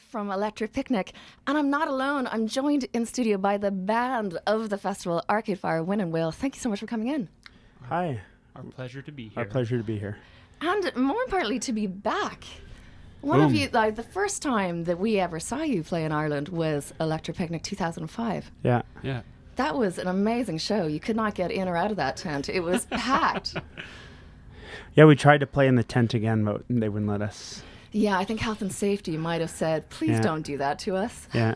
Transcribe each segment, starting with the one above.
From Electric Picnic, and I'm not alone. I'm joined in studio by the band of the festival, Arcade Fire, Win and Will. Thank you so much for coming in. Hi. Our pleasure to be here. Our pleasure to be here. And more importantly, to be back. One of you, the first time that we ever saw you play in Ireland was Electric Picnic 2005. Yeah. Yeah. That was an amazing show. You could not get in or out of that tent. It was packed. Yeah, we tried to play in the tent again, but they wouldn't let us. Yeah, I think health and safety might have said, please don't do that to us. Yeah.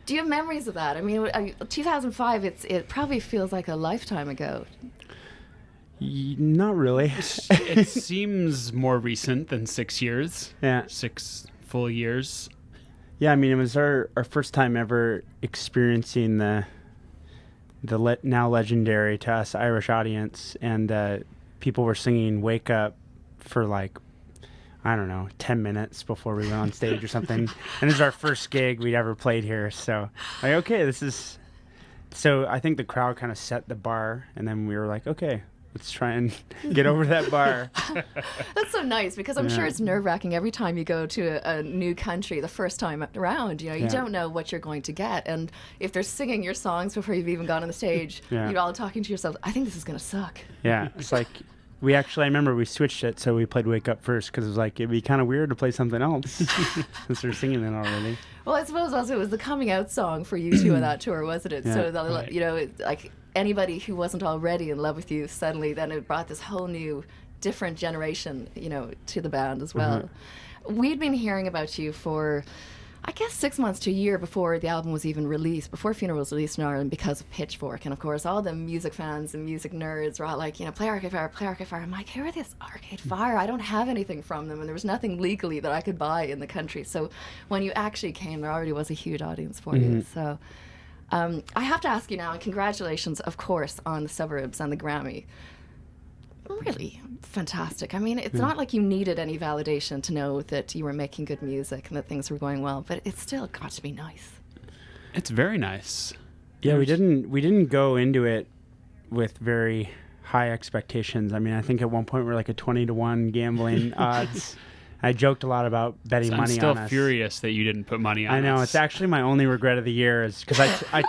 Do you have memories of that? I mean, 2005, it probably feels like a lifetime ago. Not really. It seems more recent than 6 years. Yeah. 6 full years. Yeah, I mean, it was our first time ever experiencing the now legendary to us Irish audience, and people were singing Wake Up for like, I don't know, 10 minutes before we went on stage or something. And this is our first gig we'd ever played here. So, like, okay, this is... So I think the crowd kind of set the bar, and then we were like, okay, let's try and get over that bar. That's so nice, because I'm sure it's nerve-wracking every time you go to a new country the first time around. You know, you don't know what you're going to get. And if they're singing your songs before you've even gone on the stage, you're all talking to yourself, I think this is going to suck. Yeah, it's like... I remember we switched it, so we played Wake Up first, because it was like, it'd be kind of weird to play something else since they're singing it already. Well, I suppose also it was the coming out song for you two on that tour, wasn't it? Yeah, so, that, you know, like anybody who wasn't already in love with you, suddenly then it brought this whole new, different generation, you know, to the band as well. We'd been hearing about you for... I guess 6 months to a year before the album was even released, before Funeral was released in Ireland, because of Pitchfork. And of course, all the music fans and music nerds were all like, you know, play Arcade Fire, play Arcade Fire. I'm like, who are this Arcade Fire? I don't have anything from them, and there was nothing legally that I could buy in the country. So when you actually came, there already was a huge audience for you. So I have to ask you now, and congratulations, of course, on the Suburbs and the Grammy. Really fantastic. I mean, it's not like you needed any validation to know that you were making good music and that things were going well, but it's still got to be nice. It's very nice. Yeah, we didn't go into it with very high expectations. I mean, I think at one point we were like a 20-1 gambling odds. I joked a lot about betting money on us. I'm still furious that you didn't put money on us. I know. It's actually my only regret of the year, is because I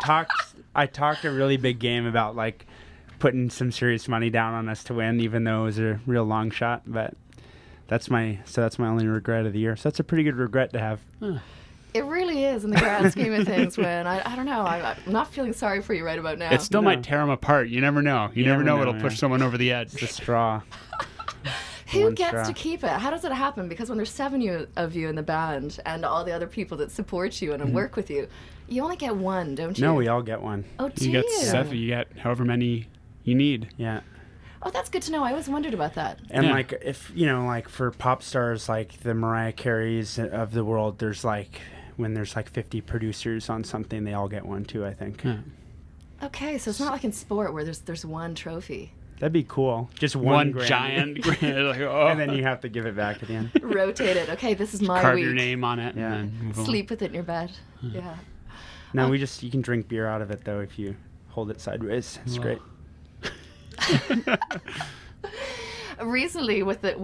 talked a really big game about like putting some serious money down on us to win, even though it was a real long shot. But that's my only regret of the year. So that's a pretty good regret to have. It really is, in the grand scheme of things. When I don't know, I'm not feeling sorry for you right about now. It still might tear them apart. You never know. You never know what'll push someone over the edge. It's a straw. Who gets to keep it? How does it happen? Because when there's 7 of you in the band and all the other people that support you and work with you, you only get one, don't you? No, we all get one. Oh, do you? Get 7. You get however many you need. Yeah. Oh, that's good to know. I always wondered about that. And like, if you know, like for pop stars like the Mariah Careys of the world, there's like, when there's like 50 producers on something, they all get one too, I think. Yeah. Okay, so it's not like in sport where there's one trophy. That'd be cool. Just one giant like, and then you have to give it back at the end. Rotate it. Okay, this is my carve week. your name on it. Yeah. And then move Sleep with it in your bed. Yeah. No, you can drink beer out of it though if you hold it sideways. It's great. Recently with the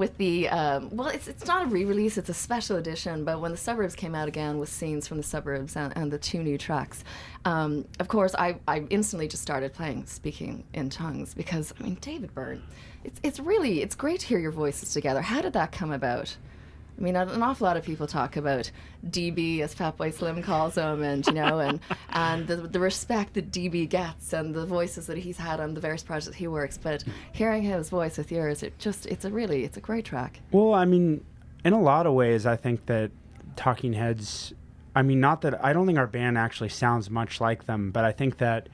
well, it's not a re-release, it's a special edition, but when the Suburbs came out again with scenes from the Suburbs and the 2 new tracks, of course I instantly just started playing Speaking in Tongues, because I mean, David Byrne, it's great to hear your voices together. How did that come about? I mean, an awful lot of people talk about DB, as Fatboy Slim calls him, and you know, and the respect that DB gets and the voices that he's had on the various projects he works. But hearing his voice with yours, it's a great track. Well, I mean, in a lot of ways, I think that Talking Heads, I mean, not that I don't think our band actually sounds much like them, but I think that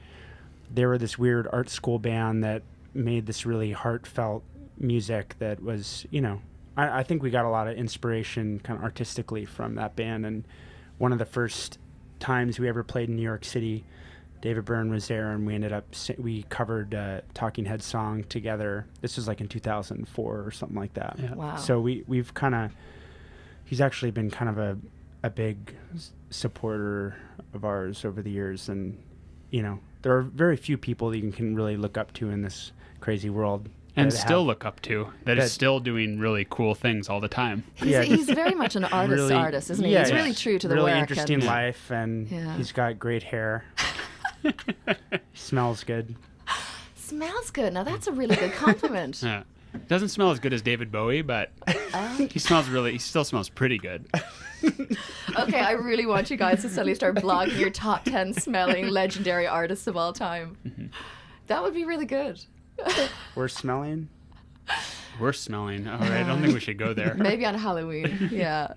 they were this weird art school band that made this really heartfelt music that was, you know. I think we got a lot of inspiration kind of artistically from that band. And one of the first times we ever played in New York City, David Byrne was there, and we covered a Talking Heads song together. This was like in 2004 or something like that. Yeah. Wow. So we've kind of, he's actually been kind of a big supporter of ours over the years. And, you know, there are very few people that you can really look up to in this crazy world. And that still have- look up to, that is still doing really cool things all the time. He's very much an artist, isn't he? Yeah, he's really yeah. true to the really work. interesting and life, and he's got great hair. He smells good. smells good. Now that's a really good compliment. Yeah. Doesn't smell as good as David Bowie, but he still smells pretty good. Okay, I really want you guys to suddenly start blogging your top 10 smelling legendary artists of all time. Mm-hmm. That would be really good. We're smelling. Worse smelling. All right, I don't think we should go there. Maybe on Halloween. Yeah.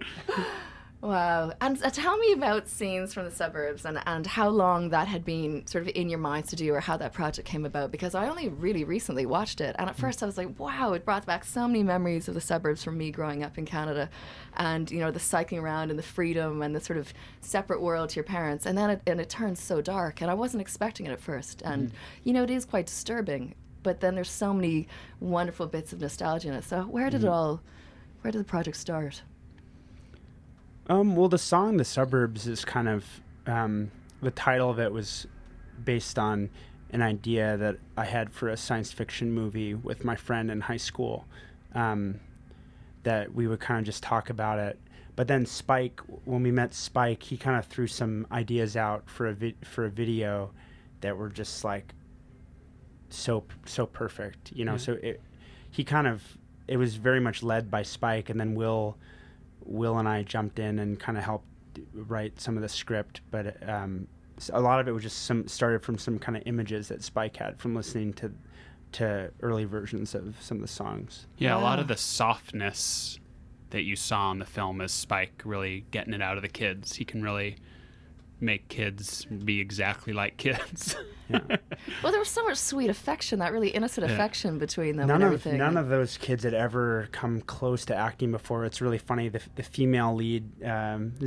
Wow. And tell me about Scenes from the Suburbs and how long that had been sort of in your minds to do, or how that project came about, because I only really recently watched it. And at first I was like, wow, it brought back so many memories of the suburbs from me growing up in Canada, and, you know, the cycling around and the freedom and the sort of separate world to your parents. And then it turns so dark, and I wasn't expecting it at first. And, you know, it is quite disturbing, but then there's so many wonderful bits of nostalgia in it. So where did the project start? Well, the song "The Suburbs" is kind of the title of it was based on an idea that I had for a science fiction movie with my friend in high school. That we would kind of just talk about it. But then Spike, when we met Spike, he kind of threw some ideas out for a video that were just like so perfect, you know. So it was very much led by Spike, and then Will and I jumped in and kind of helped write some of the script, but a lot of it was just started from some kind of images that Spike had from listening to early versions of some of the songs. Yeah, a lot of the softness that you saw in the film is Spike really getting it out of the kids. He can really make kids be exactly like kids. Yeah. Well, there was so much sweet affection, that really innocent affection between them and everything. None of those kids had ever come close to acting before. It's really funny. The female lead,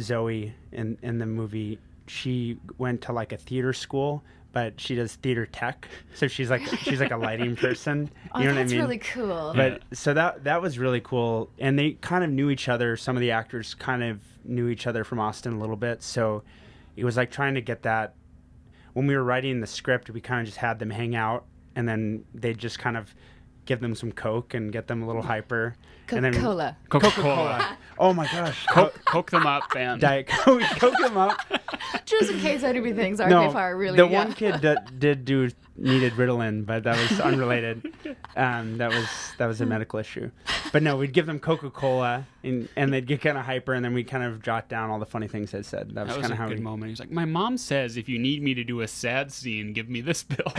Zoe, in the movie, she went to like a theater school, but she does theater tech. So she's like a lighting person. You know what I mean? That's really cool. But so that was really cool. And they kind of knew each other. Some of the actors kind of knew each other from Austin a little bit. So it was like trying to get that. When we were writing the script, we kind of just had them hang out, and then they'd just kind of give them some Coke and get them a little hyper. Coca-Cola. Coca-Cola. Oh my gosh. Coke them up, and Diet Coke. Coke them up. Just in case anybody thinks Arcade Fire really... The one kid that needed Ritalin, but that was unrelated. That was a medical issue. But no, we'd give them Coca-Cola, and they'd get kind of hyper, and then we'd kind of jot down all the funny things they said. That was kind of how a good moment. He's like, my mom says if you need me to do a sad scene, give me this pill.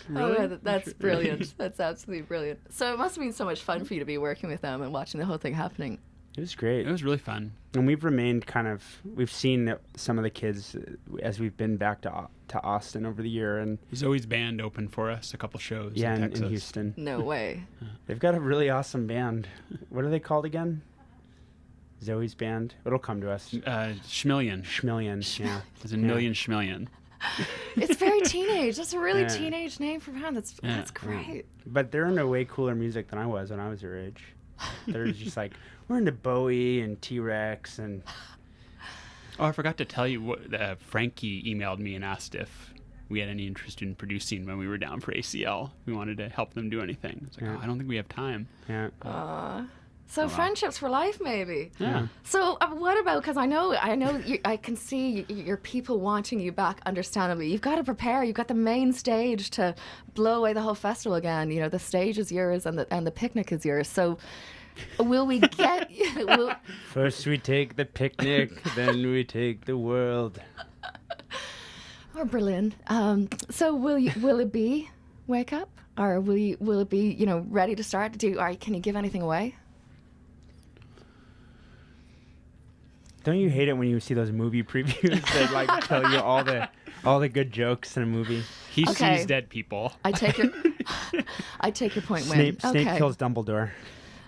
Really? Oh, that's brilliant. That's absolutely brilliant. So it must have been so much fun for you to be working with them and watching the whole thing happening. It was great. It was really fun. And we've seen some of the kids as we've been back to Austin over the year. And Zoe's band opened for us a couple shows in Texas. in Houston. No way. They've got a really awesome band. What are they called again? Zoe's band. It'll come to us. Schmillion. Schmillion, yeah. There's a million Schmillion. It's very teenage. That's a really teenage name for a band. That's great. Yeah. But they're into way cooler music than I was when I was your age. They're just like, we're into Bowie and T-Rex and... Oh, I forgot to tell you, what Frankie emailed me and asked if we had any interest in producing when we were down for ACL. We wanted to help them do anything. It's like, I don't think we have time. Yeah. So friendships for life, maybe. Yeah. So what about? Because I know, I can see your people wanting you back. Understandably, you've got to prepare. You've got the main stage to blow away the whole festival again. You know, the stage is yours, and the picnic is yours. So, will we get? First we take the picnic, then we take the world. Oh, brilliant. So will it be Wake Up, or will it be ready to start? Can you give anything away? Don't you hate it when you see those movie previews that like tell you all the good jokes in a movie? He sees dead people. I take your point. Snape Okay. kills Dumbledore.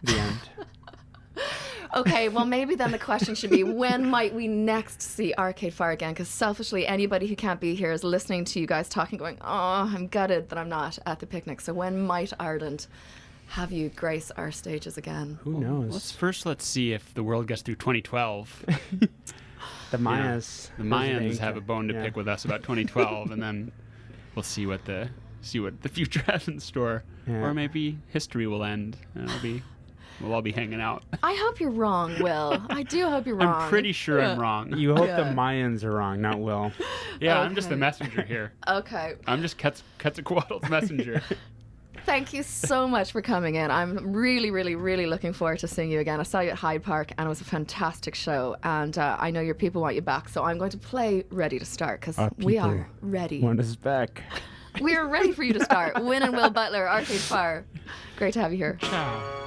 The end. Okay, well maybe then the question should be, when might we next see Arcade Fire again? Because selfishly, anybody who can't be here is listening to you guys talking, going, "Oh, I'm gutted that I'm not at the picnic." So when might Ireland have you grace our stages again? Who knows? Let's see if the world gets through 2012. The Mayas. The Mayans have a bone to pick with us about 2012, and then we'll see what the see what the future has in store. Yeah. Or maybe history will end and we'll all be hanging out. I hope you're wrong, Will. I do hope you're wrong. I'm pretty sure I'm wrong. You hope Yeah. the Mayans are wrong, not Will. Yeah, I'm Okay. just the messenger here. Okay. I'm just Quetzalcoatl's messenger. Thank you so much for coming in. I'm really, really, really looking forward to seeing you again. I saw you at Hyde Park and it was a fantastic show. And I know your people want you back. So I'm going to play Ready to Start because we people are ready. Want us back. We are ready for you to start. Win and Will Butler, Arcade Fire. Great to have you here. Ciao.